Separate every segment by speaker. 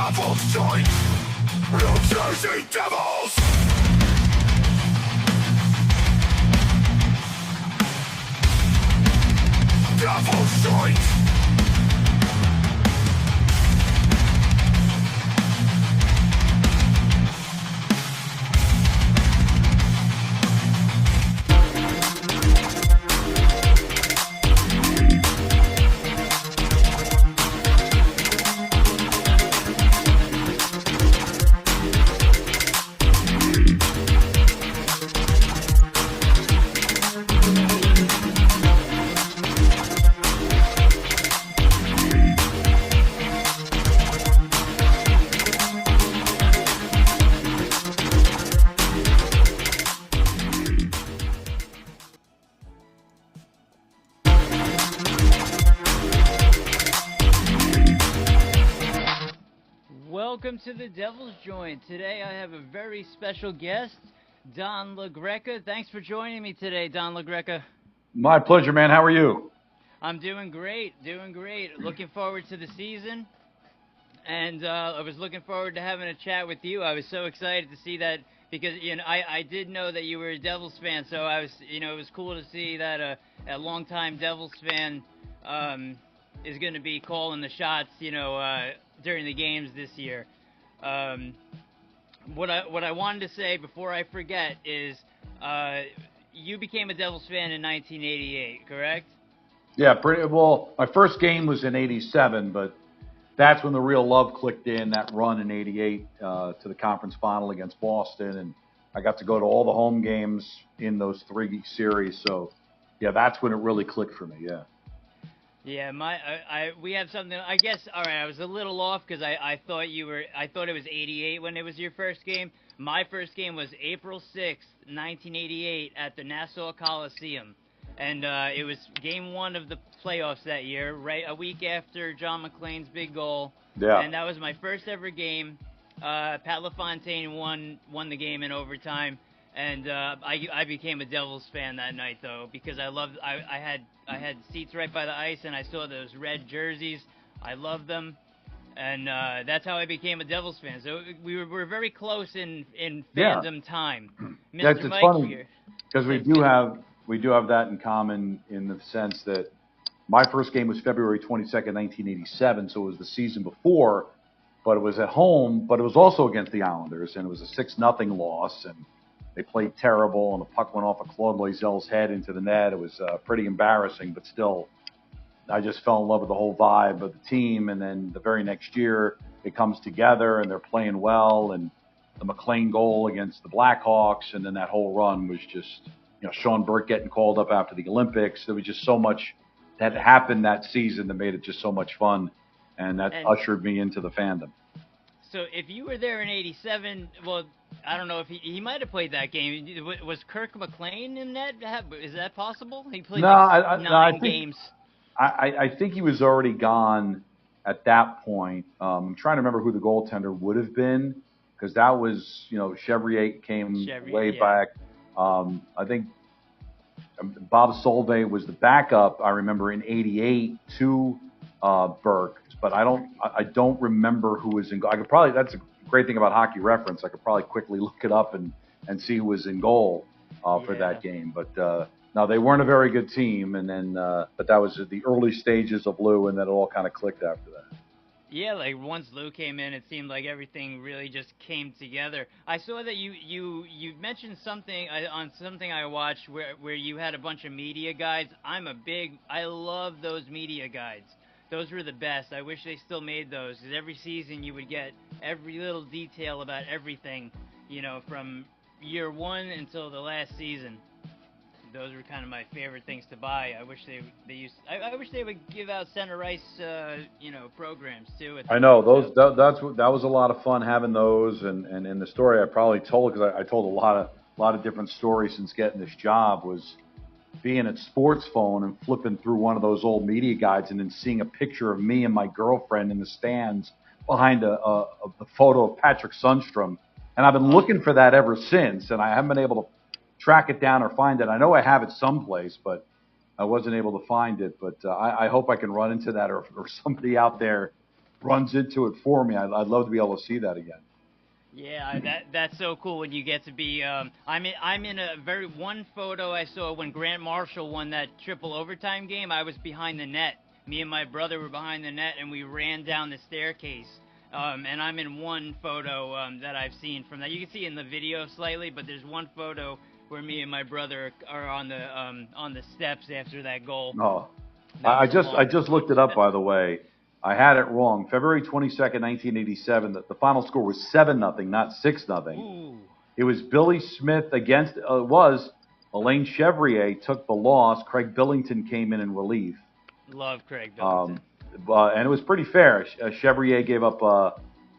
Speaker 1: Devil's joint, New Jersey Devils. Devil's joint.
Speaker 2: Welcome to the Devil's Joint. Today I have a very special guest, Don Greca. Thanks for joining me today, Don Greca.
Speaker 3: My pleasure, man. How are you?
Speaker 2: I'm doing great, Looking forward to the season, and I was looking forward to having a chat with you. I was so excited to see that because I did know that you were a Devils fan, so I was it was cool to see that a longtime Devils fan is going to be calling the shots, during the games this year. What I wanted to say before I forget is you became a Devils fan in 1988, correct?
Speaker 3: Yeah, pretty well. My first game was in '87, but that's when the real love clicked in. That run in '88 to the conference final against Boston, and I got to go to all the home games in those three series. So, yeah, that's when it really clicked for me. Yeah.
Speaker 2: Yeah, we have something. I guess all right. I was a little off because I thought it was '88 when it was your first game. My first game was April 6th, 1988, at the Nassau Coliseum, and it was Game 1 of the playoffs that year. Right, a week after John McClain's big goal.
Speaker 3: Yeah.
Speaker 2: And that was my first ever game. Pat LaFontaine won the game in overtime. And I became a Devils fan that night though because I had seats right by the ice and I saw those red jerseys. I loved them, and that's how I became a Devils fan. So we're very close in fandom time.
Speaker 3: That's
Speaker 2: Mr. Mike
Speaker 3: funny
Speaker 2: here
Speaker 3: because we do have that in common in the sense that my first game was February 22nd, 1987, so it was the season before, but it was at home, but it was also against the Islanders, and it was a 6-0 loss, and they played terrible, and the puck went off of Claude Loisel's head into the net. It was pretty embarrassing, but still, I just fell in love with the whole vibe of the team. And then the very next year, it comes together, and they're playing well, and the McClain goal against the Blackhawks, and then that whole run was just, Sean Burke getting called up after the Olympics. There was just so much that happened that season that made it just so much fun, and that ushered me into the fandom.
Speaker 2: So if you were there in '87, well, I don't know if he might have played that game. Was Kirk McLean in that? Is that possible? He played nine games.
Speaker 3: I think he was already gone at that point. I'm trying to remember who the goaltender would have been because that was, Chevrier came way back. I think Bob Solvay was the backup, I remember, in '88 to Burke. But I don't remember who was in goal. That's a great thing about Hockey Reference. I could probably quickly look it up and see who was in goal for that game. But no, they weren't a very good team. And then, but that was the early stages of Lou, and then it all kind of clicked after that.
Speaker 2: Yeah, like once Lou came in, it seemed like everything really just came together. I saw that you mentioned something on something I watched where you had a bunch of media guides. I love those media guides. Those were the best. I wish they still made those because every season you would get every little detail about everything, from year one until the last season. Those were kind of my favorite things to buy. I wish I wish they would give out center ice, programs too.
Speaker 3: I know that was a lot of fun having those, and in the story I probably told because I told a lot of different stories since getting this job was being at Sports Phone and flipping through one of those old media guides and then seeing a picture of me and my girlfriend in the stands behind a photo of Patrick Sundstrom. And I've been looking for that ever since, and I haven't been able to track it down or find it. I know I have it someplace, but I wasn't able to find it. But I hope I can run into that or somebody out there runs into it for me. I'd love to be able to see that again.
Speaker 2: Yeah, that's so cool when you get to be. I'm in a very one photo I saw when Grant Marshall won that triple overtime game. I was behind the net. Me and my brother were behind the net, and we ran down the staircase. And I'm in one photo that I've seen from that. You can see in the video slightly, but there's one photo where me and my brother are on the steps after that goal.
Speaker 3: Oh, I just looked it up, by the way. I had it wrong. February 22nd, 1987. The final score was 7-0, not 6-0.
Speaker 2: Ooh.
Speaker 3: It was Billy Smith against. Elaine Chevrier took the loss. Craig Billington came in relief.
Speaker 2: Love Craig Billington.
Speaker 3: And it was pretty fair. Chevrier gave up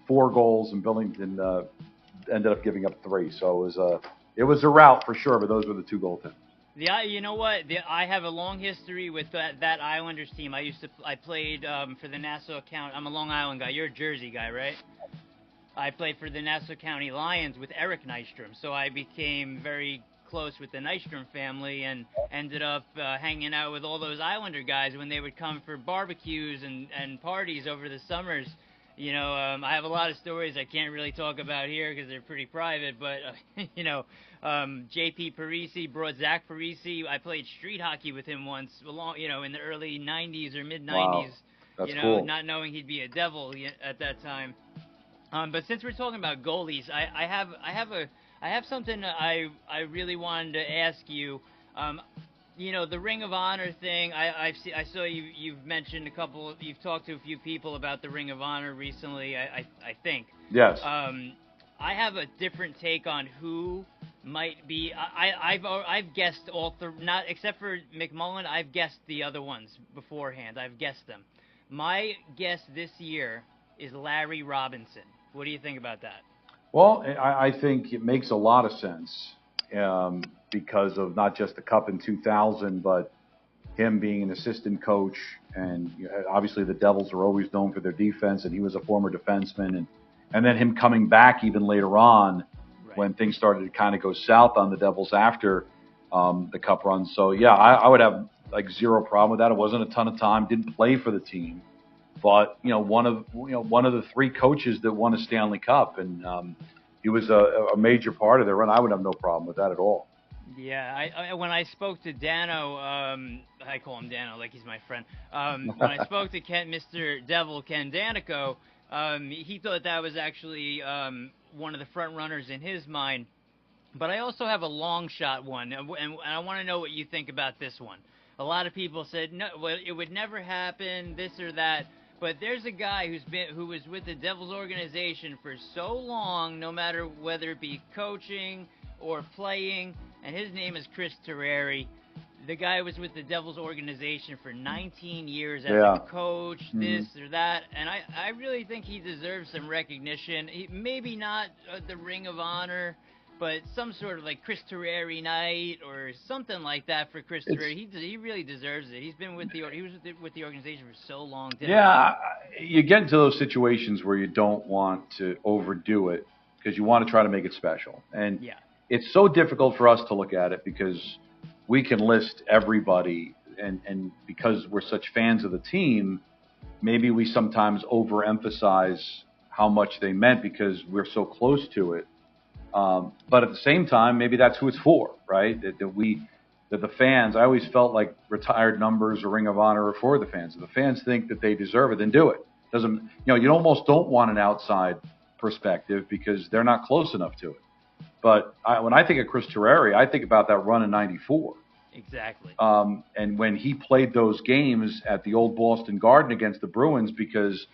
Speaker 3: 4 goals, and Billington ended up giving up 3. So it was a rout for sure. But those were the 2 goaltenders.
Speaker 2: You know what? I have a long history with that Islanders team. I played for the Nassau County. I'm a Long Island guy. You're a Jersey guy, right? I played for the Nassau County Lions with Eric Nystrom, so I became very close with the Nystrom family and ended up hanging out with all those Islander guys when they would come for barbecues and parties over the summers. You know, I have a lot of stories I can't really talk about here because they're pretty private, but, J.P. Parisi brought Zach Parisi. I played street hockey with him once, in the early 90s or mid-90s.
Speaker 3: Wow. That's cool.
Speaker 2: Not knowing he'd be a Devil at that time. But since we're talking about goalies, I have something I really wanted to ask you. The Ring of Honor thing. I saw you've mentioned you've talked to a few people about the Ring of Honor recently. I think.
Speaker 3: Yes.
Speaker 2: I have a different take on who might be. I've guessed all not except for McMullen. I've guessed the other ones beforehand. I've guessed them. My guess this year is Larry Robinson. What do you think about that?
Speaker 3: Well, I think it makes a lot of sense because of not just the Cup in 2000, but him being an assistant coach. And obviously the Devils are always known for their defense, and he was a former defenseman. And then him coming back even later on when things started to kind of go south on the Devils after the Cup run. So, yeah, I would have like zero problem with that. It wasn't a ton of time, didn't play for the team. But, one of the 3 coaches that won a Stanley Cup, and he was a major part of their run. I would have no problem with that at all.
Speaker 2: Yeah, when I spoke to Dano, I call him Dano like he's my friend. When I spoke to Mr. Devil, Ken Danico, he thought that was actually one of the front runners in his mind. But I also have a long shot one, and I want to know what you think about this one. A lot of people said, no, well, it would never happen, this or that. But there's a guy who was with the Devils organization for so long, no matter whether it be coaching or playing, and his name is Chris Terreri. The guy was with the Devils organization for 19 years as a coach, this or that, and I really think he deserves some recognition. Maybe not the Ring of Honor, but some sort of like Chris Terreri night or something like that for Chris Terreri. He really deserves it. He was with the organization for so long.
Speaker 3: You get into those situations where you don't want to overdo it because you want to try to make it special. And it's so difficult for us to look at it because we can list everybody, and because we're such fans of the team, maybe we sometimes overemphasize how much they meant because we're so close to it. But at the same time, maybe that's who it's for, right? That the fans, I always felt like retired numbers or Ring of Honor are for the fans. If the fans think that they deserve it, then do it. You almost don't want an outside perspective because they're not close enough to it. But when I think of Chris Terreri, I think about that run in '94.
Speaker 2: Exactly.
Speaker 3: And when he played those games at the old Boston Garden against the Bruins, because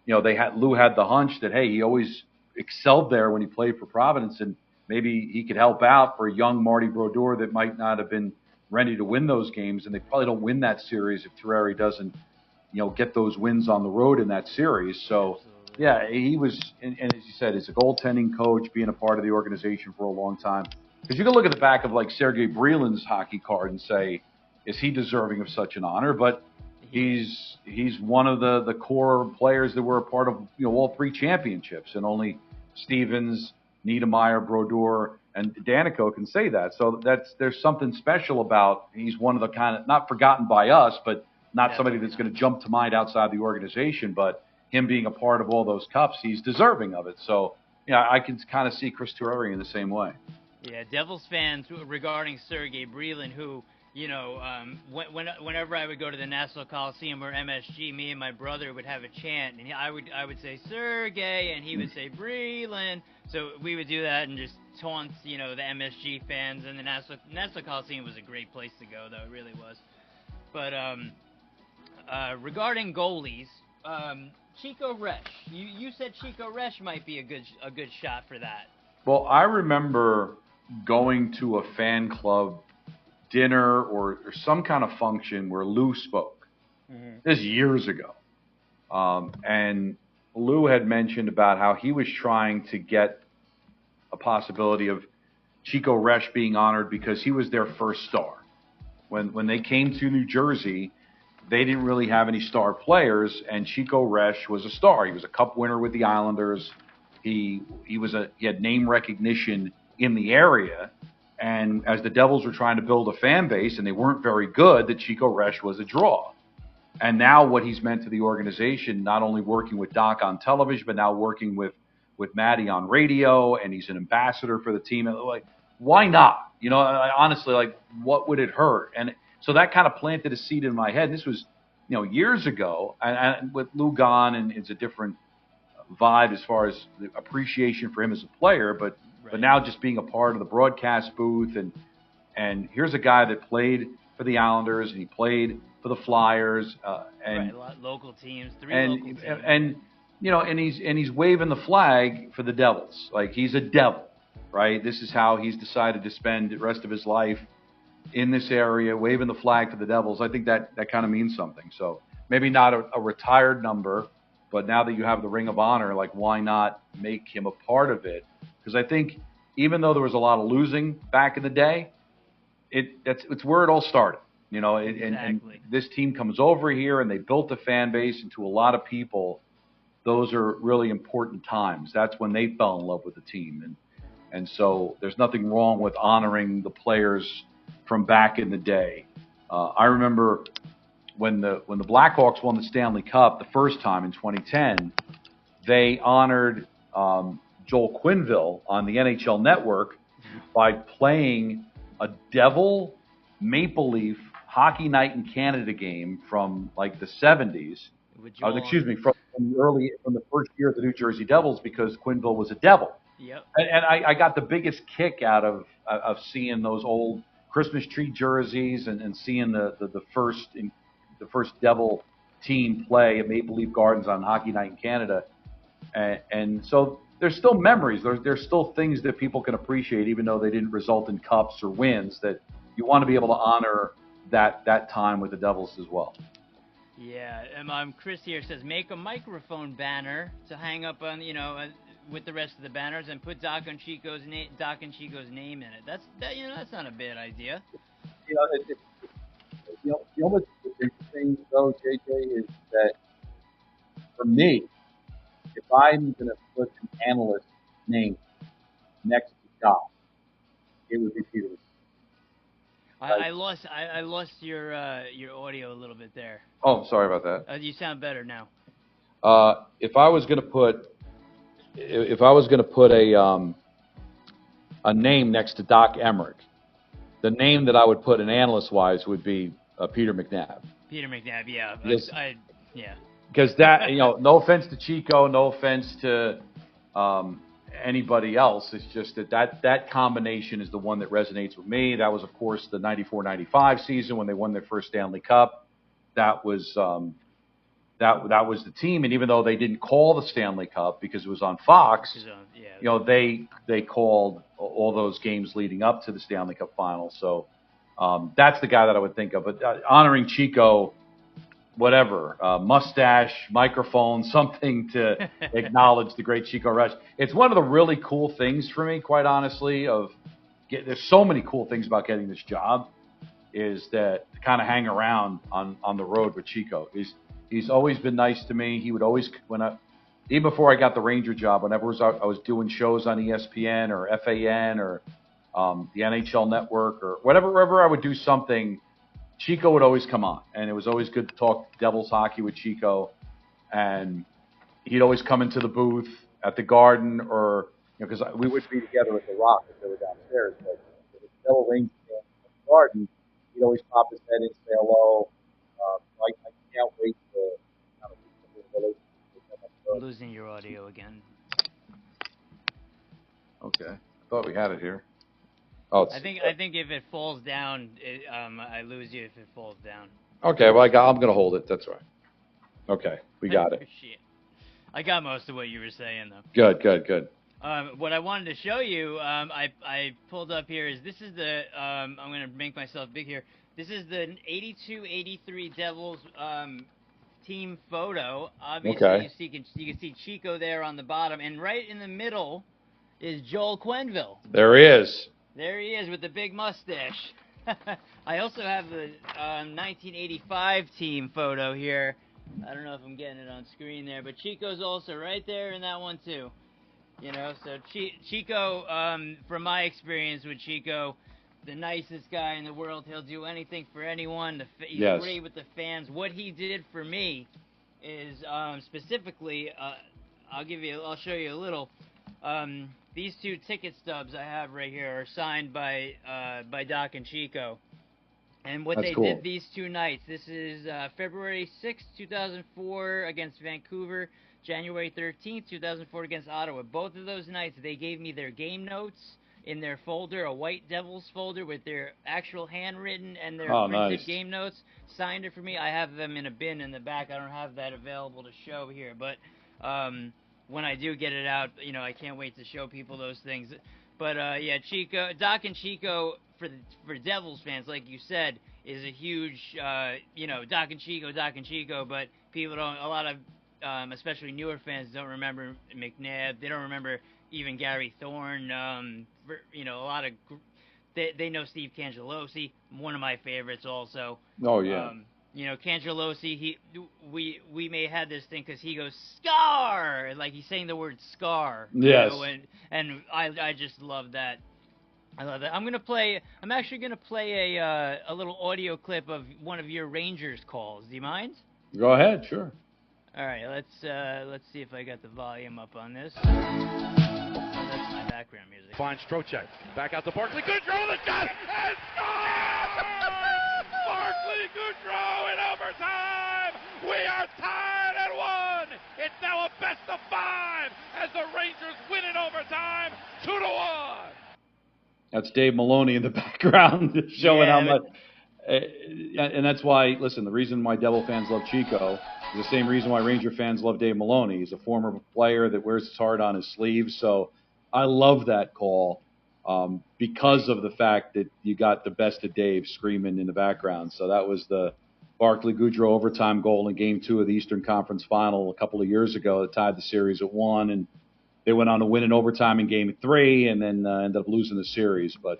Speaker 3: Lou had the hunch that he always excelled there when he played for Providence, and maybe he could help out for a young Marty Brodeur that might not have been ready to win those games, and they probably don't win that series if Terreri doesn't, get those wins on the road in that series. So, he was, and as you said, he's a goaltending coach, being a part of the organization for a long time. Because you can look at the back of like Sergei Brelin's hockey card and say, is he deserving of such an honor? But he's one of the core players that were a part of all 3 championships, and only Stevens, Niedermeyer, Brodeur, and Danico can say that. So there's something special about he's one of the kind of not forgotten by us, but not somebody that's going to jump to mind outside the organization. But him being a part of all those cups, he's deserving of it. So, yeah, I can kind of see Chris Terreri in the same way.
Speaker 2: Yeah, Devils fans regarding Sergei Brylin, who, whenever I would go to the Nassau Coliseum or MSG, me and my brother would have a chant, and I would say Sergei, and he would say Brylin. So we would do that and just taunt, the MSG fans. And the Nassau Coliseum was a great place to go, though it really was. But regarding goalies, Chico Resch, you said Chico Resch might be a good shot for that.
Speaker 3: Well, I remember going to a fan club dinner or some kind of function where Lou spoke. Mm-hmm. This is years ago. And Lou had mentioned about how he was trying to get a possibility of Chico Resch being honored because he was their first star. When they came to New Jersey, they didn't really have any star players, and Chico Resch was a star. He was a cup winner with the Islanders. He had name recognition in the area, and as the Devils were trying to build a fan base and they weren't very good, that Chico Resch was a draw. And now what he's meant to the organization, not only working with Doc on television, but now working with Matty on radio, and he's an ambassador for the team. Like, why not? Honestly, like, what would it hurt? And so that kind of planted a seed in my head. This was, years ago, and with Lou gone, and it's a different vibe as far as the appreciation for him as a player, but now just being a part of the broadcast booth, and here's a guy that played for the Islanders and he played for the Flyers, and
Speaker 2: a lot of local teams,
Speaker 3: and he's waving the flag for the Devils, like he's a Devil, right? This is how he's decided to spend the rest of his life in this area, waving the flag for the Devils. I think that kind of means something. So maybe not a retired number, but now that you have the Ring of Honor, like, why not make him a part of it? Because I think even though there was a lot of losing back in the day, it's where it all started. And this team comes over here and they built a fan base, and to a lot of people, those are really important times. That's when they fell in love with the team. And so there's nothing wrong with honoring the players from back in the day. I remember when the Blackhawks won the Stanley Cup the first time in 2010, they honored Joel Quenneville on the NHL Network by playing a Devil Maple Leaf Hockey Night in Canada game from like the 70s. From the first year of the New Jersey Devils, because Quenneville was a Devil.
Speaker 2: Yep.
Speaker 3: And I got the biggest kick out of seeing those old Christmas tree jerseys and seeing the first Devil team play at Maple Leaf Gardens on Hockey Night in Canada. And so there's still memories. There's still things that people can appreciate, even though they didn't result in cups or wins, that you want to be able to honor that time with the Devils as well.
Speaker 2: Yeah, and Chris here says make a microphone banner to hang up on, with the rest of the banners, and put Doc and Chico's name in it. That's not a bad idea.
Speaker 3: The only thing though, JJ, is that for me, if I'm going to put an analyst's name next to Doc, it would be Peter.
Speaker 2: I lost your audio a little bit there.
Speaker 3: Oh, sorry about that.
Speaker 2: You sound better now.
Speaker 3: If I was going to put a name next to Doc Emmerich, the name that I would put in analyst-wise would be Peter McNabb.
Speaker 2: Peter McNabb, yeah.
Speaker 3: Yes.
Speaker 2: Yeah.
Speaker 3: Because that, no offense to Chico, no offense to anybody else. It's just that combination is the one that resonates with me. That was, of course, the 94-95 season when they won their first Stanley Cup. That was that was the team. And even though they didn't call the Stanley Cup because it was on Fox, they called all those games leading up to the Stanley Cup final. So that's the guy that I would think of. But honoring Chico, whatever, mustache, microphone, something to acknowledge the great Chico Resch. It's one of the really cool things for me, quite honestly, there's so many cool things about getting this job, is that to kind of hang around on the road with Chico. He's always been nice to me. He would always, even before I got the Ranger job, whenever I was doing shows on ESPN or FAN or the NHL Network or wherever I would do something, Chico would always come on, and it was always good to talk Devils hockey with Chico. And he'd always come into the booth at the Garden, or because we would be together at the Rock if they were downstairs. But if the Devil Ranger fan at the Garden, he'd always pop his head in, say hello. I can't wait to kind of keep the relationship with them.
Speaker 2: I'm losing your audio again.
Speaker 3: Okay, I thought we had it here. Oh,
Speaker 2: I think if it falls down, I lose you if it falls down.
Speaker 3: Okay, well I'm gonna hold it. That's right. Okay, we got it.
Speaker 2: Shit. I got most of what you were saying though.
Speaker 3: Good.
Speaker 2: What I wanted to show you, I pulled up here is this is the I'm gonna make myself big here. This is the 82-83 Devils team photo. Obviously,
Speaker 3: Okay.
Speaker 2: you can see Chico there on the bottom, and right in the middle is Joel Quenneville.
Speaker 3: There he is.
Speaker 2: There he is with the big mustache. I also have the 1985 team photo here. I don't know if I'm getting it on screen there, but Chico's also right there in that one too. You know, so Chico, from my experience with Chico, the nicest guy in the world. He'll do anything for anyone. He's great with the fans. What he did for me is specifically, I'll show you a little. These two ticket stubs I have right here are signed by Doc and Chico. And what they did these two nights, this is February 6th, 2004 against Vancouver, January 13th, 2004 against Ottawa. Both of those nights, they gave me their game notes in their folder, a white Devils folder with their actual handwritten and their printed game notes, signed it for me. I have them in a bin in the back. I don't have that available to show here, but when I do get it out, you know, I can't wait to show people those things. But yeah, Chico, Doc and Chico, for Devils fans, like you said, is a huge, you know, Doc and Chico, but people don't, a lot of, especially newer fans don't remember McNabb. They don't remember even Gary Thorne. You know, a lot of, they know Steve Cangelosi, one of my favorites also.
Speaker 3: Oh, yeah.
Speaker 2: You know, Cangelosi, we may have had this thing because he goes, Scar! Like he's saying the word Scar.
Speaker 3: Yes.
Speaker 2: You know, and I just love that. I love that. I'm actually gonna play a little audio clip of one of your Rangers calls. Do you mind?
Speaker 3: Go ahead, sure.
Speaker 2: All right, let's see if I got the volume up on this. That's my background music.
Speaker 4: Finds Trocheck. Back out to Barkley. Goudreau, the shot, and score! Barkley Goudreau in overtime! We are tied at 1! It's now a best of 5 as the Rangers win in overtime, 2-1!
Speaker 3: That's Dave Maloney in the background showing how much. And that's why, listen, the reason why Devil fans love Chico is the same reason why Ranger fans love Dave Maloney. He's a former player that wears his heart on his sleeve. So I love that call because of the fact that you got the best of Dave screaming in the background. So that was the Barkley Goudreau overtime goal in Game 2 of the Eastern Conference Final a couple of years ago that tied the series at 1. And they went on to win in overtime in Game 3 and then ended up losing the series. But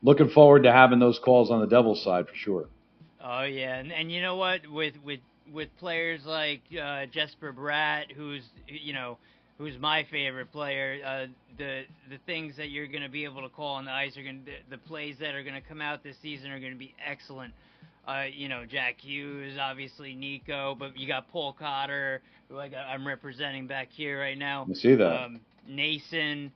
Speaker 3: looking forward to having those calls on the Devils side for sure.
Speaker 2: Oh yeah, and you know what? With players like Jesper Bratt, who's my favorite player, the things that you're going to be able to call on the ice are going the plays that are going to come out this season are going to be excellent. You know, Jack Hughes, obviously Nico, but you got Paul Cotter, who I'm representing back here right now.
Speaker 3: I see that.
Speaker 2: Nason,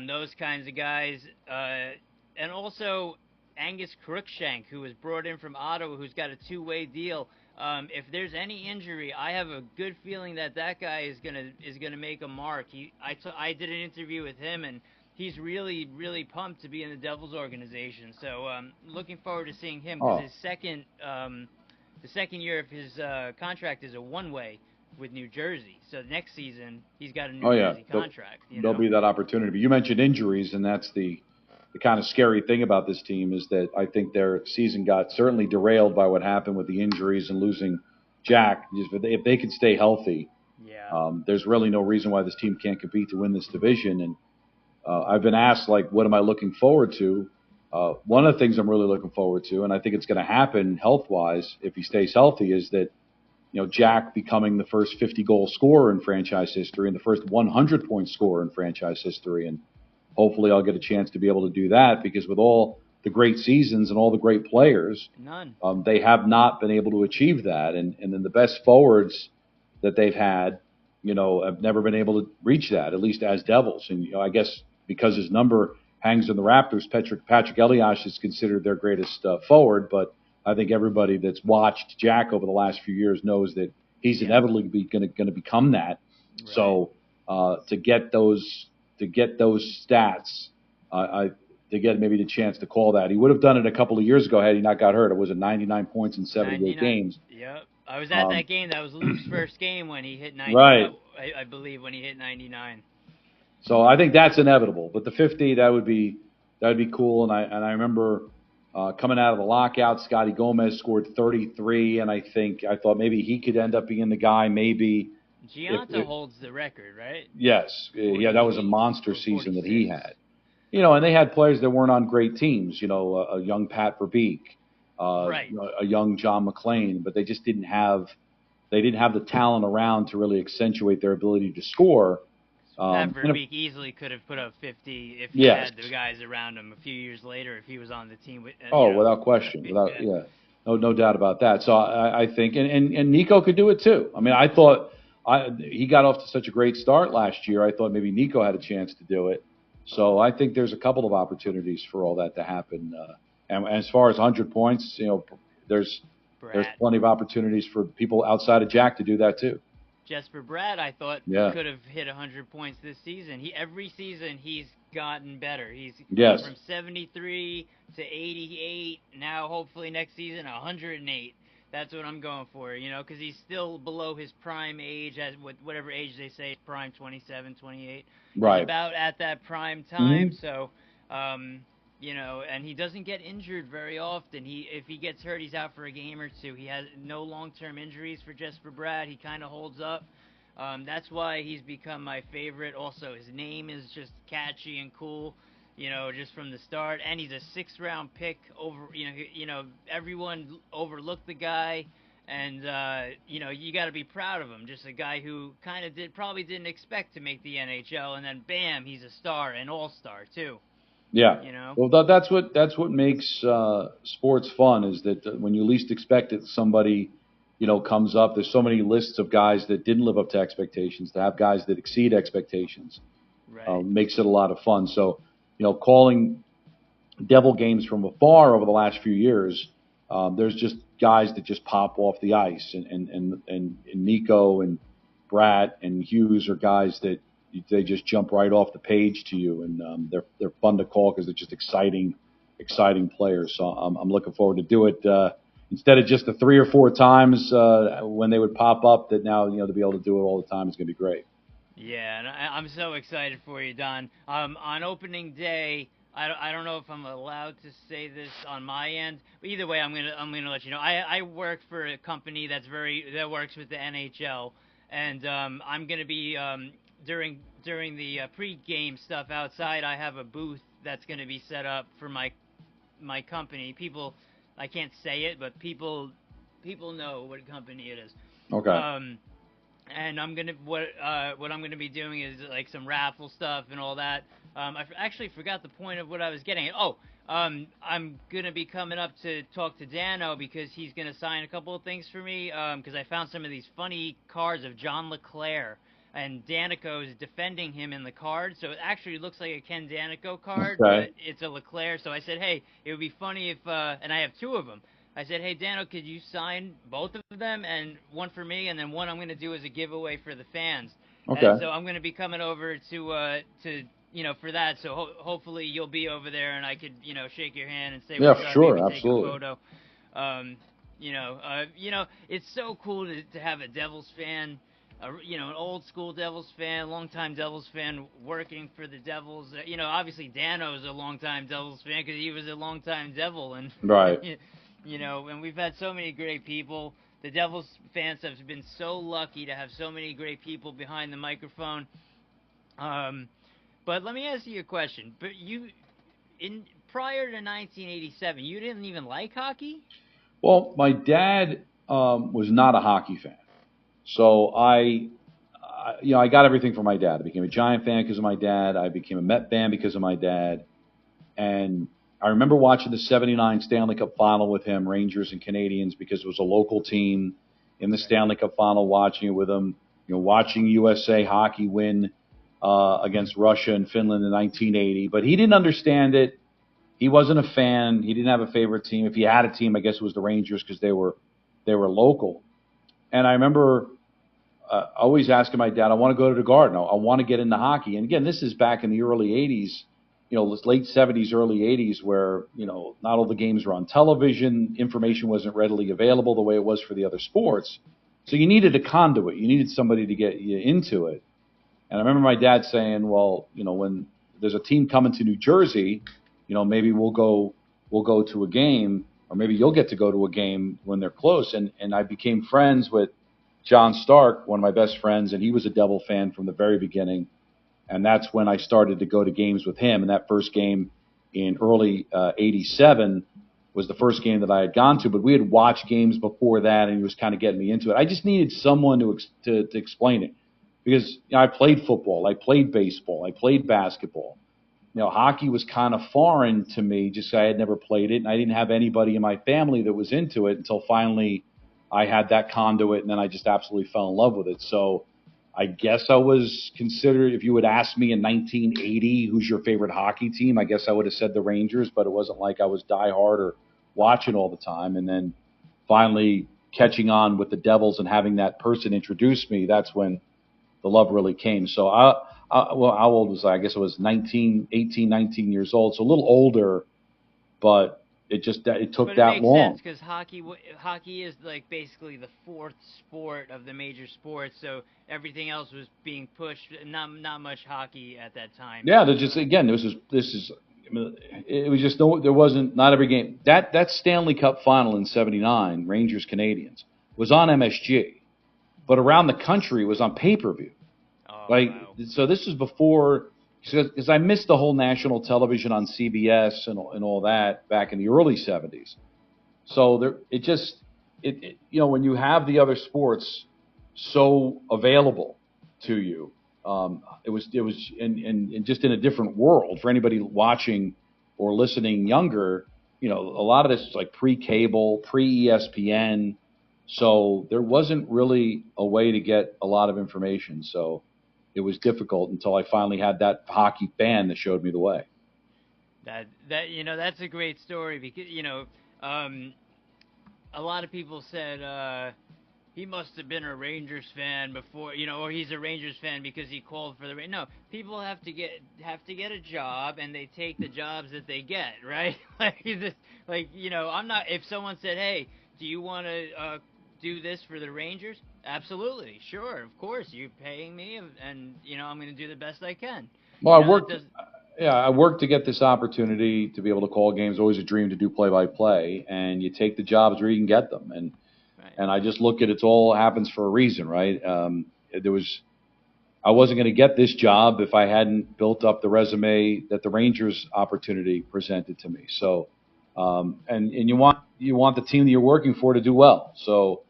Speaker 2: those kinds of guys, and also Angus Crookshank, who was brought in from Ottawa, who's got a two-way deal. If there's any injury, I have a good feeling that guy is gonna make a mark. I did an interview with him, and he's really, really pumped to be in the Devils organization. So looking forward to seeing him because the second year of his contract is a one-way with New Jersey. So next season he's got a New Jersey contract.
Speaker 3: There'll be that opportunity. But you mentioned injuries, and that's the kind of scary thing about this team is that I think their season got certainly derailed by what happened with the injuries and losing Jack. If they could stay healthy, there's really no reason why this team can't compete to win this division. And I've been asked, like, what am I looking forward to? One of the things I'm really looking forward to, and I think it's going to happen health-wise if he stays healthy, is that, you know, Jack becoming the first 50-goal scorer in franchise history and the first 100-point scorer in franchise history. And hopefully I'll get a chance to be able to do that because with all the great seasons and all the great players, they have not been able to achieve that. And then the best forwards that they've had have never been able to reach that, at least as Devils. And I guess because his number hangs in the Raptors, Patrick Elias is considered their greatest forward. But I think everybody that's watched Jack over the last few years knows that he's inevitably going to become that. Right. So to get those stats, to get maybe the chance to call that, he would have done it a couple of years ago had he not got hurt. It was 99 points in 78 games.
Speaker 2: Yep. I was at that game. That was Luke's first game when he hit 90.
Speaker 3: Right.
Speaker 2: I believe when he hit 99.
Speaker 3: So I think that's inevitable. But the 50, that would be cool. And I remember coming out of the lockout, Scotty Gomez scored 33, and I thought maybe he could end up being the guy. Maybe
Speaker 2: Gianto holds the record, right?
Speaker 3: Yes. Yeah, that was a monster season that he had. And they had players that weren't on great teams. A young Pat Verbeek.
Speaker 2: Right.
Speaker 3: A young John McClain, but they just didn't have the talent around to really accentuate their ability to score.
Speaker 2: Pat Verbeek easily could have put up 50 if he had the guys around him a few years later if he was on the team.
Speaker 3: Without question, no doubt about that. So I think, and Nico could do it too. I mean, I thought he got off to such a great start last year. I thought maybe Nico had a chance to do it. So I think there's a couple of opportunities for all that to happen. And as far as 100 points, there's plenty of opportunities for people outside of Jack to do that too.
Speaker 2: Jesper Bratt, I thought, could have hit 100 points this season. Every season he's gotten better. He's gone from 73 to 88. Now, hopefully next season, 108. That's what I'm going for, because he's still below his prime age, whatever age they say, prime 27, 28.
Speaker 3: Right.
Speaker 2: He's about at that prime time, so... and he doesn't get injured very often. If he gets hurt, he's out for a game or two. He has no long-term injuries for Jesper Bratt. He kind of holds up. That's why he's become my favorite. Also, his name is just catchy and cool, just from the start. And he's a sixth-round pick. Everyone overlooked the guy. And, you got to be proud of him. Just a guy who kind of probably didn't expect to make the NHL. And then, bam, he's a star, an all-star, too.
Speaker 3: Yeah. Well, that's what makes sports fun, is that when you least expect it, somebody, comes up. There's so many lists of guys that didn't live up to expectations. To have guys that exceed expectations makes it a lot of fun. So, calling Devil games from afar over the last few years, there's just guys that just pop off the ice, and Nico and Bratt and Hughes are guys that they just jump right off the page to you, and they're fun to call because they're just exciting players. So I'm looking forward to do it instead of just the 3 or 4 times when they would pop up. That now to be able to do it all the time is going to be great.
Speaker 2: Yeah, and I'm so excited for you, Don. On opening day, I don't know if I'm allowed to say this on my end, but either way, I'm gonna let you know. I work for a company that works with the NHL, and I'm gonna be during the pre-game stuff outside. I have a booth that's going to be set up for my company. People, I can't say it, but people know what company it is.
Speaker 3: Okay.
Speaker 2: And I'm gonna what I'm gonna be doing is like some raffle stuff and all that. I actually forgot the point of what I was getting at. I'm gonna be coming up to talk to Dano because he's gonna sign a couple of things for me. Because I found some of these funny cards of John LeClair. And Danico is defending him in the card, so it actually looks like a Ken Danico card, but it's a LeClair. So I said, hey, it would be funny if, and I have 2 of them. I said, hey, Dano, could you sign both of them, and one for me, and then one I'm going to do as a giveaway for the fans.
Speaker 3: Okay.
Speaker 2: And so I'm going to be coming over to for that. So hopefully you'll be over there, and I could, shake your hand and say, what's up,
Speaker 3: sure,
Speaker 2: maybe
Speaker 3: absolutely.
Speaker 2: Take a photo. It's so cool to have a Devils fan. An old school Devils fan, longtime Devils fan working for the Devils. Obviously Dano's a longtime Devils fan because he was a longtime Devil, and
Speaker 3: right.
Speaker 2: And we've had so many great people. The Devils fans have been so lucky to have so many great people behind the microphone. But let me ask you a question. But prior to 1987, you didn't even like hockey?
Speaker 3: Well, my dad was not a hockey fan. So I got everything from my dad. I became a Giant fan because of my dad. I became a Met fan because of my dad. And I remember watching the 79 Stanley Cup final with him, Rangers and Canadians, because it was a local team in the Stanley Cup final, watching it with him. watching USA hockey win against Russia and Finland in 1980. But he didn't understand it. He wasn't a fan. He didn't have a favorite team. If he had a team, I guess it was the Rangers because they were local. And I remember always asking my dad, I want to go to the Garden. I want to get into hockey. And again, this is back in the early 80s, late 70s, early 80s, where, not all the games were on television. Information wasn't readily available the way it was for the other sports. So you needed a conduit. You needed somebody to get you into it. And I remember my dad saying, well, when there's a team coming to New Jersey, maybe we'll go to a game, or maybe you'll get to go to a game when they're close. And I became friends with John Stark, one of my best friends, and he was a Devil fan from the very beginning. And that's when I started to go to games with him. And that first game in early 87 was the first game that I had gone to. But we had watched games before that, and he was kind of getting me into it. I just needed someone to explain it. Because I played football, I played baseball, I played basketball. Hockey was kind of foreign to me, just I had never played it, and I didn't have anybody in my family that was into it until finally I had that conduit, and then I just absolutely fell in love with it. So I guess I was considered, if you would ask me in 1980, who's your favorite hockey team, I guess I would have said the Rangers, but it wasn't like I was diehard or watching all the time. And then finally catching on with the Devils and having that person introduce me, that's when the love really came. So well, how old was I? I guess it was 18, 19 years old. So a little older, but it took that long. But it makes
Speaker 2: sense because hockey is like basically the fourth sport of the major sports. So everything else was being pushed. Not much hockey at that time.
Speaker 3: Yeah, there's just again, this is. I mean, it was just there wasn't not every game. That Stanley Cup final in '79, Rangers Canadiens, was on MSG, but around the country it was on pay-per-view. Wow. So this was before, because I missed the whole national television on CBS and all that back in the early 70s. So when you have the other sports so available to you, it was and just in a different world for anybody watching or listening younger. A lot of this is like pre-cable, pre-ESPN, so there wasn't really a way to get a lot of information. So it was difficult until I finally had that hockey fan that showed me the way.
Speaker 2: That's a great story because a lot of people said he must have been a Rangers fan before, or he's a Rangers fan because he called for the Rangers. No, people have to get a job, and they take the jobs that they get, right? I'm not. If someone said, "Hey, do you want to do this for the Rangers?" Absolutely, sure, of course. You're paying me, and I'm going to do the best I can.
Speaker 3: Well, I worked to get this opportunity to be able to call games. Always a dream to do play-by-play, and you take the jobs where you can get them. And I just look at it all happens for a reason, right? I wasn't going to get this job if I hadn't built up the resume that the Rangers opportunity presented to me. So, and you want the team that you're working for to do well. So.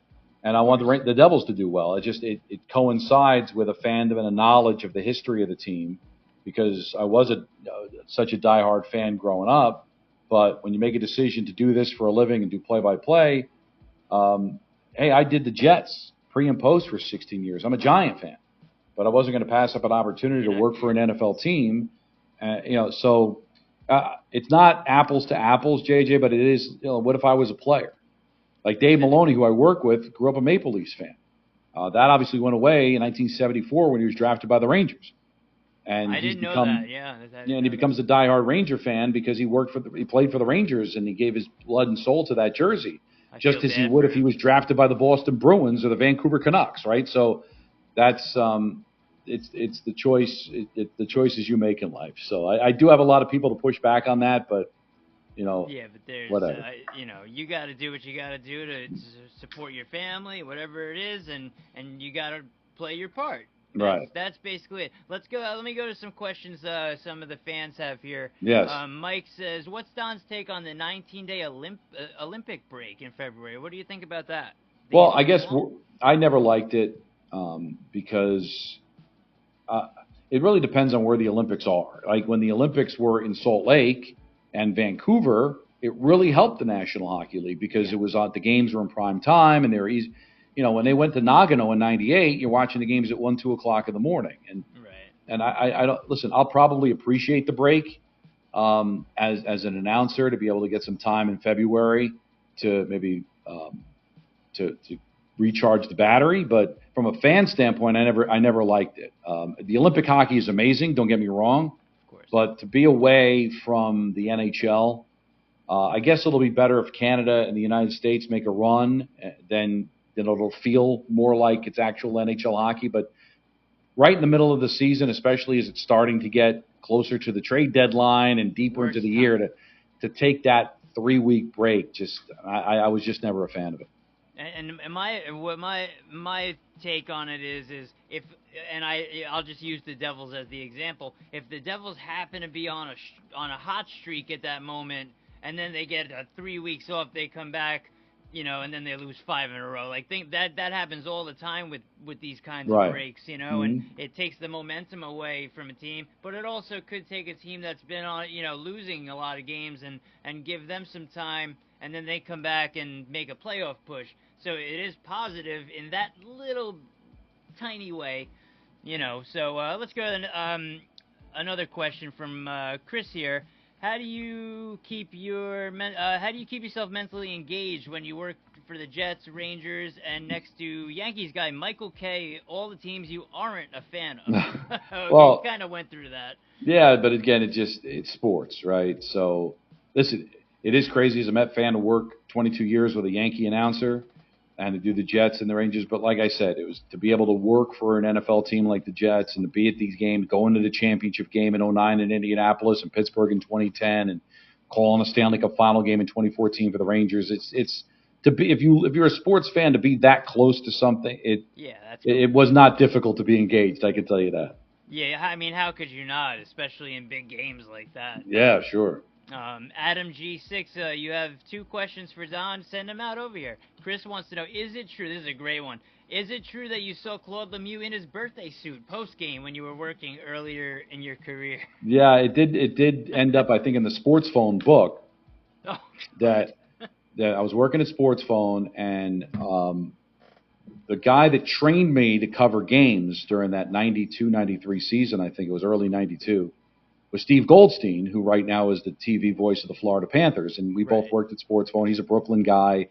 Speaker 3: And I want the Devils to do well. It coincides with a fandom and a knowledge of the history of the team, because I was such a diehard fan growing up. But when you make a decision to do this for a living and do play-by-play, hey, I did the Jets pre and post for 16 years. I'm a Giant fan, but I wasn't going to pass up an opportunity to work for an NFL team. So it's not apples to apples, JJ, but it is. What if I was a player? Like Dave Maloney, who I work with, grew up a Maple Leafs fan. That obviously went away in 1974 when he was drafted by the Rangers. And
Speaker 2: I didn't know that. Yeah,
Speaker 3: and he becomes a diehard Ranger fan because he played for the Rangers and he gave his blood and soul to that jersey, just as he would if he was drafted by the Boston Bruins or the Vancouver Canucks, right? So that's it's the choice. The choices you make in life. So I do have a lot of people to push back on that, but.
Speaker 2: Yeah, but there's,
Speaker 3: whatever.
Speaker 2: You got to do what you got to do to support your family, whatever it is, and you got to play your part.
Speaker 3: Right.
Speaker 2: That's basically it. Let me go to some questions some of the fans have here.
Speaker 3: Yes.
Speaker 2: Mike says, what's Don's take on the 19-day Olympic break in February? What do you think about that?
Speaker 3: Well, I guess I never liked it because it really depends on where the Olympics are. Like when the Olympics were in Salt Lake and Vancouver, it really helped the National Hockey League because it was the games were in prime time and they were easy. when they went to Nagano in '98, you're watching the games at 1, 2 o'clock in the morning, and
Speaker 2: Right.
Speaker 3: and I don't listen. I'll probably appreciate the break as an announcer to be able to get some time in February to maybe to recharge the battery. But from a fan standpoint, I never liked it. The Olympic hockey is amazing. Don't get me wrong,
Speaker 2: Of course.
Speaker 3: but to be away from the NHL, I guess it'll be better if Canada and the United States make a run. Then it'll feel more like it's actual NHL hockey. But right in the middle of the season, especially as it's starting to get closer to the trade deadline and deeper into the year, to take that 3-week break, I was just never a fan of it.
Speaker 2: And my take on it is if, and I'll just use the Devils as the example. If the Devils happen to be on a hot streak at that moment, and then they get 3 weeks off, they come back, and then they lose 5 in a row. Like that happens all the time with these kinds of breaks, and it takes the momentum away from a team, but it also could take a team that's been on, losing a lot of games and give them some time, and then they come back and make a playoff push. So it is positive in that little tiny way, So let's go to another question from Chris here. How do you keep yourself mentally engaged when you work for the Jets, Rangers, and next to Yankees guy Michael K, all the teams you aren't a fan of?
Speaker 3: Well,
Speaker 2: you kind of went through that.
Speaker 3: Yeah, but again, it's sports, right? So listen, it is crazy as a Met fan to work 22 years with a Yankee announcer and to do the Jets and the Rangers. But like I said, it was to be able to work for an NFL team like the Jets and to be at these games, going to the championship game in '09 in Indianapolis and Pittsburgh in 2010 and calling a Stanley Cup final game in 2014 for the Rangers. It's to be, if you're a sports fan, to be that close to something, it was not difficult to be engaged, I can tell you that.
Speaker 2: Yeah, I mean, how could you not, especially in big games like that?
Speaker 3: Yeah, sure.
Speaker 2: Adam G6, you have 2 questions for Don. Send them out over here. Chris wants to know, is it true, this is a great one, is it true that you saw Claude Lemieux in his birthday suit post-game when you were working earlier in your career?
Speaker 3: Yeah, it did end up, I think, in the Sports Phone book that I was working at Sports Phone, and the guy that trained me to cover games during that 92-93 season, I think it was early 92, was Steve Goldstein, who right now is the TV voice of the Florida Panthers. And we both worked at Sports Phone. He's a Brooklyn guy.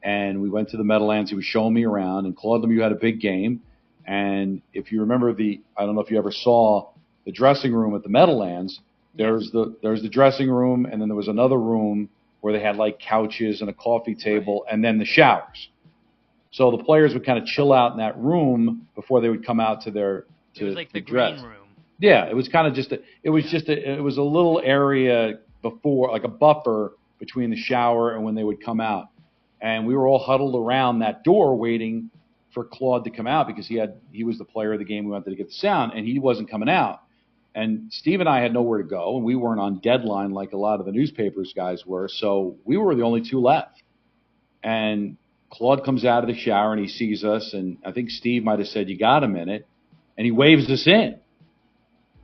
Speaker 3: And we went to the Meadowlands. He was showing me around. And Claude Lemieux had a big game. And if you remember I don't know if you ever saw the dressing room at the Meadowlands, there's the dressing room, and then there was another room where they had like couches and a coffee table, and then the showers. So the players would kind of chill out in that room before they would come out to their
Speaker 2: it was like the
Speaker 3: dress.
Speaker 2: green room.
Speaker 3: Yeah, it was kind of it was a little area before, like a buffer between the shower and when they would come out. And we were all huddled around that door waiting for Claude to come out because he was the player of the game. We wanted to get the sound, and he wasn't coming out. And Steve and I had nowhere to go, and we weren't on deadline like a lot of the newspapers guys were, so we were the only 2 left. And Claude comes out of the shower, and he sees us, and I think Steve might have said, "You got a minute?" And he waves us in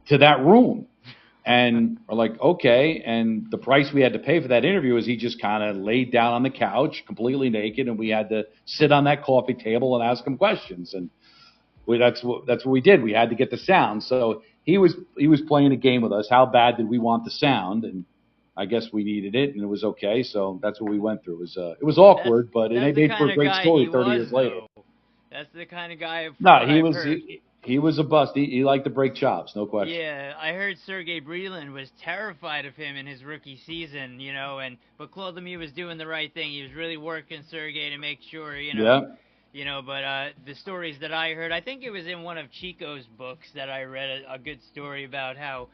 Speaker 3: to that room. And we're like, okay. And the price we had to pay for that interview is he just kind of laid down on the couch completely naked, and we had to sit on that coffee table and ask him questions. And that's what we did. We had to get the sound. So he was playing a game with us. How bad did we want the sound? And I guess we needed it, and it was okay. So that's what we went through. It was awkward, but it made for a great story 30 years later.
Speaker 2: That's the kind of guy.
Speaker 3: He was a bust. He liked to break chops, no question.
Speaker 2: Yeah, I heard Sergei Breland was terrified of him in his rookie season, but Claude Lemieux was doing the right thing. He was really working Sergei to make sure, but the stories that I heard, I think it was in one of Chico's books that I read a good story about how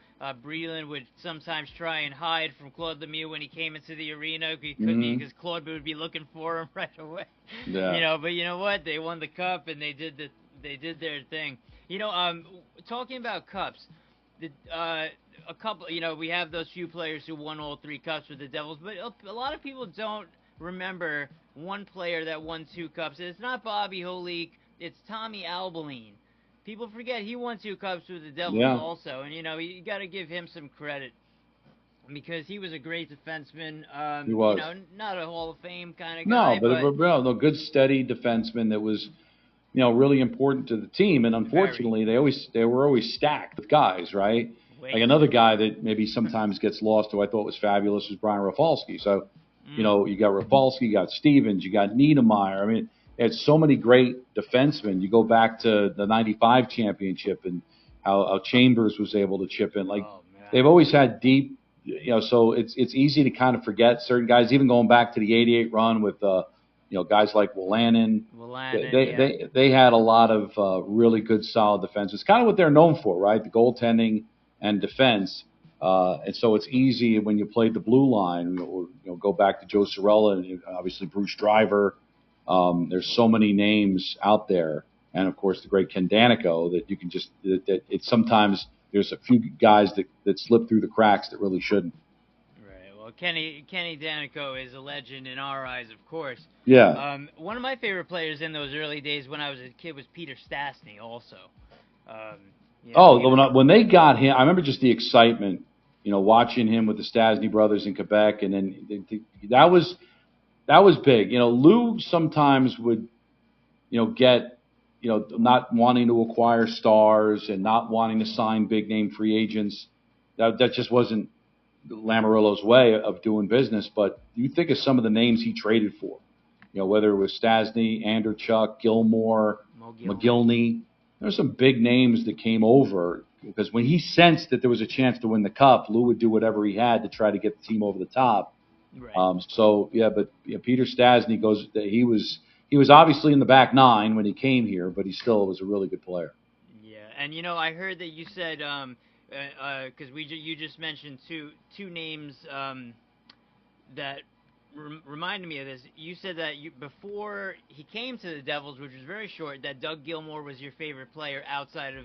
Speaker 2: Breland would sometimes try and hide from Claude Lemieux when he came into the arena. He couldn't because Claude would be looking for him right away.
Speaker 3: Yeah.
Speaker 2: But you know what? They won the cup, and they did their thing. Talking about cups, a couple, we have those few players who won all 3 cups with the Devils, but a lot of people don't remember one player that won 2 cups. It's not Bobby Holik, it's Tommy Albaline. People forget he won 2 cups with the Devils also, and, you got to give him some credit. because he was a great defenseman.
Speaker 3: He was.
Speaker 2: You know, not a Hall of Fame kind of
Speaker 3: No,
Speaker 2: guy,
Speaker 3: but no, good steady defenseman that was, really important to the team. And unfortunately, they were always stacked with guys, right? Like another guy that maybe sometimes gets lost, who I thought was fabulous, was Brian Rafalski. So, you got Rafalski, you got Stevens, you got Niedermeyer. I mean, they had so many great defensemen. You go back to the '95 championship and how Chambers was able to chip in. Like they've always had deep. So it's easy to kind of forget certain guys. Even going back to the '88 run with guys like Wolanin. They had a lot of really good, solid defense. It's kind of what they're known for, right? The goaltending and defense. And so it's easy when you played the blue line. Go back to Joe Cirella and obviously Bruce Driver. There's so many names out there, and of course the great Ken Danico that you can just that it's sometimes. There's a few guys that slip through the cracks that really shouldn't.
Speaker 2: Right. Well, Kenny Danico is a legend in our eyes, of course.
Speaker 3: Yeah.
Speaker 2: One of my favorite players in those early days when I was a kid was Peter Stastny, also.
Speaker 3: When they got him, I remember just the excitement, watching him with the Stastny brothers in Quebec, and then that was big. Lou sometimes would, get. Not wanting to acquire stars and not wanting to sign big name free agents. That just wasn't Lamoriello's way of doing business. But you think of some of the names he traded for, whether it was Stastny, Anderchuk, Gilmore, McGillney. There were some big names that came over because when he sensed that there was a chance to win the cup, Lou would do whatever he had to try to get the team over the top.
Speaker 2: Right.
Speaker 3: Peter Stastny he was obviously in the back nine when he came here, but he still was a really good player.
Speaker 2: Yeah, and I heard that you said because you just mentioned two names that reminded me of this. You said that before he came to the Devils, which was very short, that Doug Gilmour was your favorite player outside of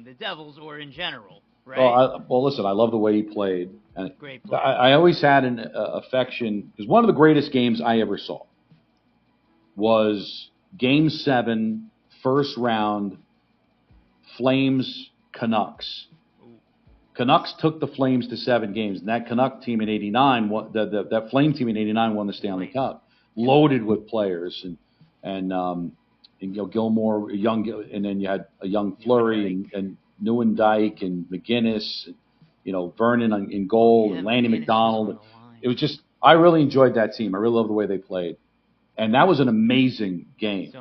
Speaker 2: the Devils or in general, right?
Speaker 3: Well, listen, I love the way he played. And
Speaker 2: great player.
Speaker 3: I always had an affection because one of the greatest games I ever saw was Game 7, first round, Flames Canucks. Canucks took the Flames to 7 games, and that Canuck team in '89, that Flame team in '89 won the Stanley Cup, loaded with players, and Gilmore, and then you had a young Fleury and Neuendijk and McGinnis, Vernon in goal, and Lanny McDonald. It was just I really enjoyed that team. I really loved the way they played. And that was an amazing game.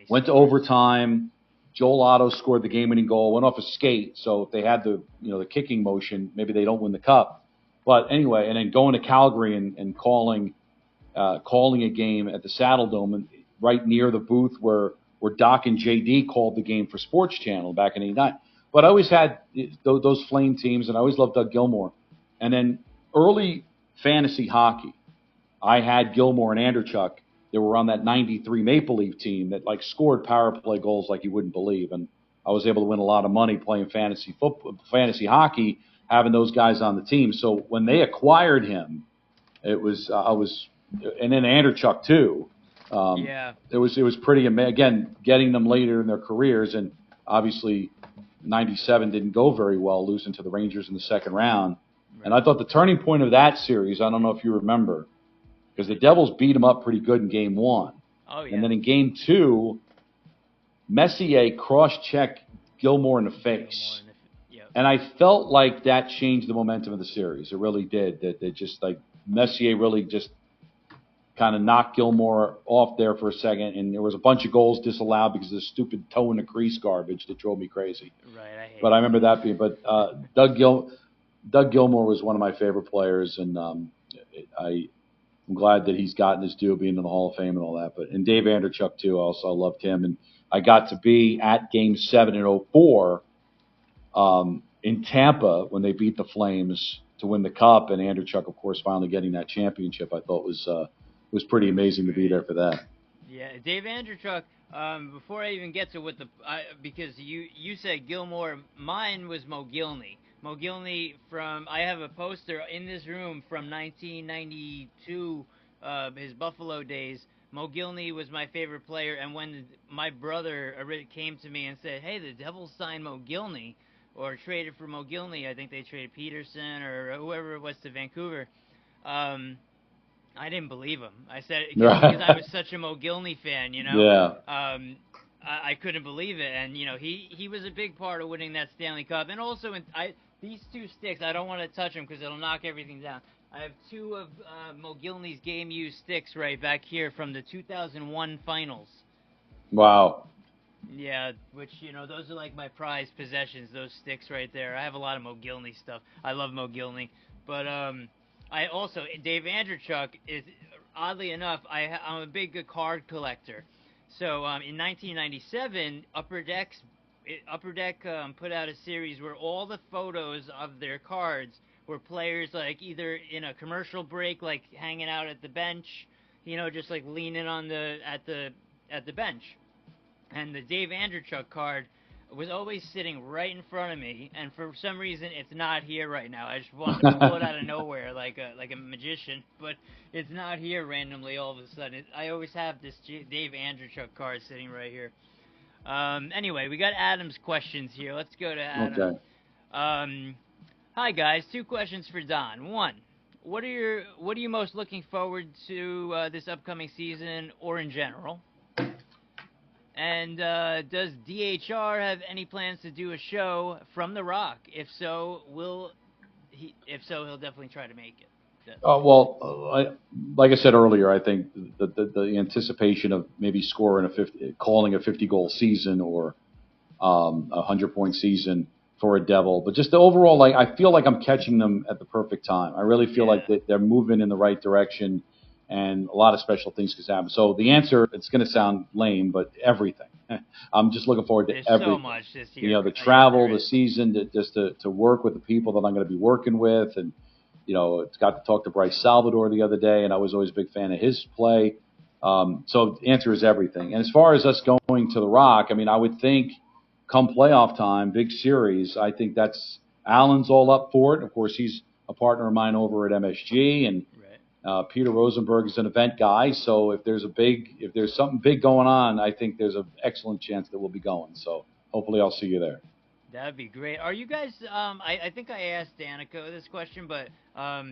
Speaker 3: Went to overtime. Joel Otto scored the game-winning goal. Went off a skate. So if they had the kicking motion, maybe they don't win the cup. But anyway, and then going to Calgary and calling a game at the Saddle Dome, and right near the booth where Doc and JD called the game for Sports Channel back in '89. But I always had those Flame teams, and I always loved Doug Gilmour. And then early fantasy hockey, I had Gilmore and Anderchuk. They were on that '93 Maple Leaf team that scored power play goals like you wouldn't believe, and I was able to win a lot of money playing fantasy hockey, having those guys on the team. So when they acquired him, it was and then Anderchuk too. It was pretty amazing. Again, getting them later in their careers, and obviously '97 didn't go very well, losing to the Rangers in the second round. Right. And I thought the turning point of that series, I don't know if you remember, because the Devils beat them up pretty good in Game 1.
Speaker 2: Oh, yeah.
Speaker 3: And then in Game 2, Messier cross-checked Gilmore in the face. And I felt like that changed the momentum of the series. It really did. That just Messier really just kind of knocked Gilmore off there for a second, and there was a bunch of goals disallowed because of the stupid toe in the crease garbage that drove me crazy.
Speaker 2: Right,
Speaker 3: I remember that being. But Doug Gilmore was one of my favorite players, and I'm glad that he's gotten his due being in the Hall of Fame and all that. And Dave Anderchuk, too, also I loved him. And I got to be at Game 7 in '04 in Tampa when they beat the Flames to win the Cup. And Anderchuk, of course, finally getting that championship, I thought was pretty amazing to be there for that.
Speaker 2: Yeah, Dave Anderchuk, before I even get to because you said Gilmore, mine was Mogilny. Mogilny I have a poster in this room from 1992, his Buffalo days. Mogilny was my favorite player, and when my brother came to me and said, "Hey, the Devils signed Mogilny," or traded for Mogilny. I think they traded Peterson or whoever it was to Vancouver. I didn't believe him. I said because I was such a Mogilny fan, you know.
Speaker 3: Yeah.
Speaker 2: I couldn't believe it, and you know he was a big part of winning that Stanley Cup, and also these two sticks. I don't want to touch them because it'll knock everything down. I have two of Mogilny's game-used sticks right back here from the 2001 finals.
Speaker 3: Wow.
Speaker 2: Yeah, which, you know, those are like my prized possessions, those sticks right there. I have a lot of Mogilny stuff. I love Mogilny. But I also, Dave Andrechuk is, oddly enough, I'm a big card collector. So in 1997, Upper Deck put out a series where all the photos of their cards were players like either in a commercial break, like hanging out at the bench, you know, just like leaning on at the bench. And the Dave Andrechuk card was always sitting right in front of me, and for some reason it's not here right now. I just wanted to pull it out of nowhere like a magician, but it's not here randomly all of a sudden. I always have this Dave Andrechuk card sitting right here. Anyway, we got Adam's questions here. Let's go to Adam.
Speaker 3: Okay.
Speaker 2: Hi guys, 2 questions for Don. 1, what are you most looking forward to this upcoming season or in general? And does DHR have any plans to do a show from The Rock? If so, he'll definitely try to make it.
Speaker 3: Like I said earlier, I think the anticipation of maybe calling a 50-goal season or a 100-point season for a Devil, but just the overall, like I feel like I'm catching them at the perfect time. I really feel like they're moving in the right direction. And a lot of special things could happen. So the answer, it's going to sound lame, but everything. I'm just looking forward to everything.
Speaker 2: There's so much this year.
Speaker 3: You know, the travel, the season, to work with the people that I'm going to be working with. And, you know, it's got to talk to Bryce Salvador the other day, and I was always a big fan of his play. So the answer is everything. And as far as us going to The Rock, I mean, I would think come playoff time, big series, I think Allen's all up for it. Of course, he's a partner of mine over at MSG, and Peter Rosenberg is an event guy, so if there's something big going on, I think there's an excellent chance that we'll be going. So hopefully I'll see you there.
Speaker 2: That'd be great. Are you guys? I think I asked Danico this question, but I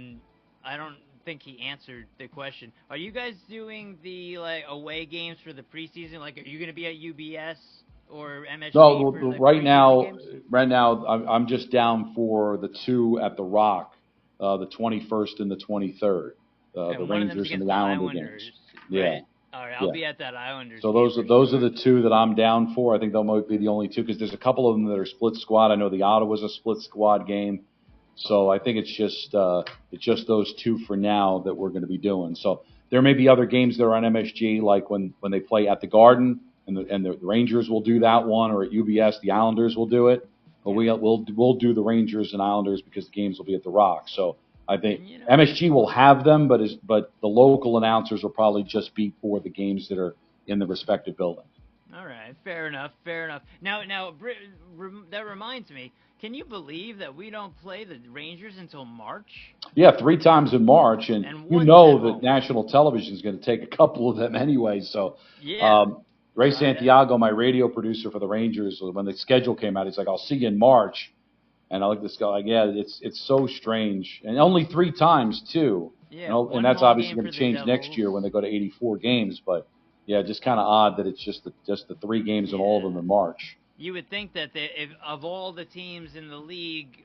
Speaker 2: don't think he answered the question. Are you guys doing the away games for the preseason? Like, are you going to be at UBS or MSG?
Speaker 3: No, right now I'm just down for the 2 at the Rock, the 21st and the 23rd. The Rangers and the Islanders games.
Speaker 2: Right? Yeah. All right, I'll be at that Islanders.
Speaker 3: So those are the 2 that I'm down for. I think they might be the only 2 because there's a couple of them that are split squad. I know the Ottawa's a split squad game, so I think it's just those 2 for now that we're going to be doing. So there may be other games that are on MSG, like when they play at the Garden and the Rangers will do that one, or at UBS the Islanders will do it. But we'll do the Rangers and Islanders because the games will be at the Rock. So I think MSG will have them, but the local announcers will probably just be for the games that are in the respective buildings.
Speaker 2: All right, fair enough. Now, that reminds me. Can you believe that we don't play the Rangers until March?
Speaker 3: Yeah, 3 times in March, and you know that national television is going to take a couple of them anyway. So, Ray Santiago, my radio producer for the Rangers, when the schedule came out, he's like, "I'll see you in March." And I like this guy, like, it's so strange. And only 3 times, too. Yeah, and that's obviously going to change next year when they go to 84 games. But, yeah, just kind of odd that it's just the 3 games and all of them in March.
Speaker 2: You would think that if of all the teams in the league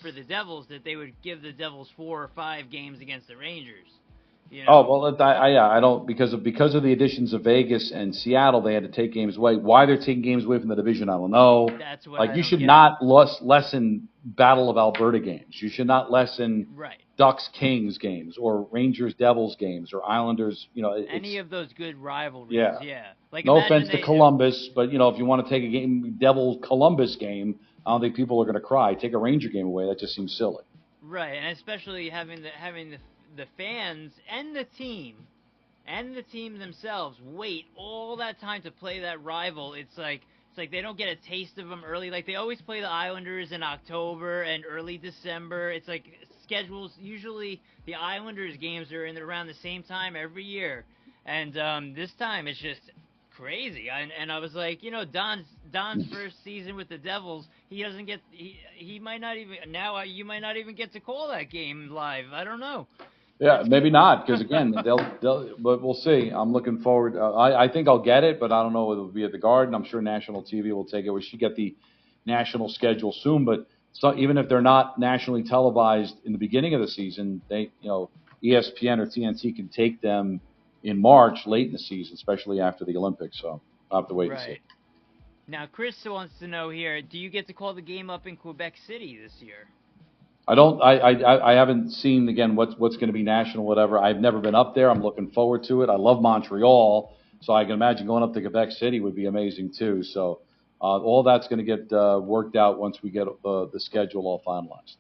Speaker 2: for the Devils, that they would give the Devils 4 or 5 games against the Rangers. You know?
Speaker 3: Oh, well, I don't, because of the additions of Vegas and Seattle, they had to take games away. Why they're taking games away from the division, I don't know.
Speaker 2: That's what
Speaker 3: you should not lessen Battle of Alberta games. You should not lessen Ducks Kings games or Rangers Devils games or Islanders. You know,
Speaker 2: any of those good rivalries. Yeah. Like,
Speaker 3: no offense to Columbus, but you know, if you want to take a Devil Columbus game, I don't think people are going to cry. Take a Ranger game away. That just seems silly.
Speaker 2: Right, and especially having the fans and the team themselves wait all that time to play that rival. It's like they don't get a taste of them early. Like, they always play the Islanders in October and early December. It's like schedules. Usually the Islanders games are around the same time every year, and this time it's just crazy. And I was like, you know, Don's first season with the Devils, he doesn't get he might not even now. You might not even get to call that game live. I don't know.
Speaker 3: Yeah, maybe not, because again, but we'll see. I'm looking forward. I think I'll get it, but I don't know if it'll be at the Garden. I'm sure national TV will take it. We should get the national schedule soon, but even if they're not nationally televised in the beginning of the season, ESPN or TNT can take them in March, late in the season, especially after the Olympics. So I'll have to wait and see.
Speaker 2: Now, Chris wants to know here: do you get to call the game up in Quebec City this year?
Speaker 3: I don't. I haven't seen again what's going to be national, whatever. I've never been up there. I'm looking forward to it. I love Montreal, so I can imagine going up to Quebec City would be amazing too. So all that's going to get worked out once we get the schedule all finalized.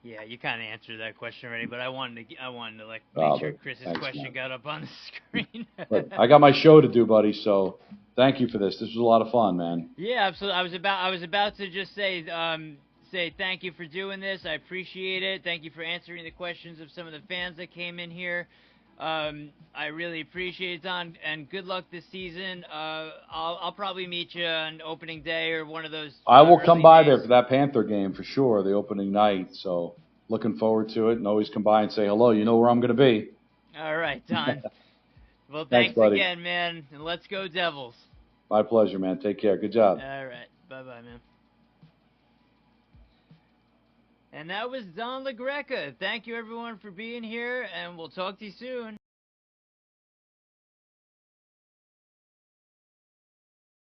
Speaker 2: Yeah, you kind of answered that question already, but I wanted to make sure Chris's question got up on the screen.
Speaker 3: But I got my show to do, buddy. So thank you for this. This was a lot of fun, man.
Speaker 2: Yeah, absolutely. I was about to just say thank you for doing this. I appreciate it. Thank you for answering the questions of some of the fans that came in here. I really appreciate it, Don, and good luck this season. I'll probably meet you on opening day or one of those.
Speaker 3: I will come by there for that Panther game for sure, the opening night. So looking forward to it, and always come by and say hello. You know where I'm going to be.
Speaker 2: All right, Don. Well, thanks again, man, and let's go Devils.
Speaker 3: My pleasure, man. Take care. Good job.
Speaker 2: All right. Bye-bye, man. And that was Don LaGreca. Thank you, everyone, for being here, and we'll talk to you soon.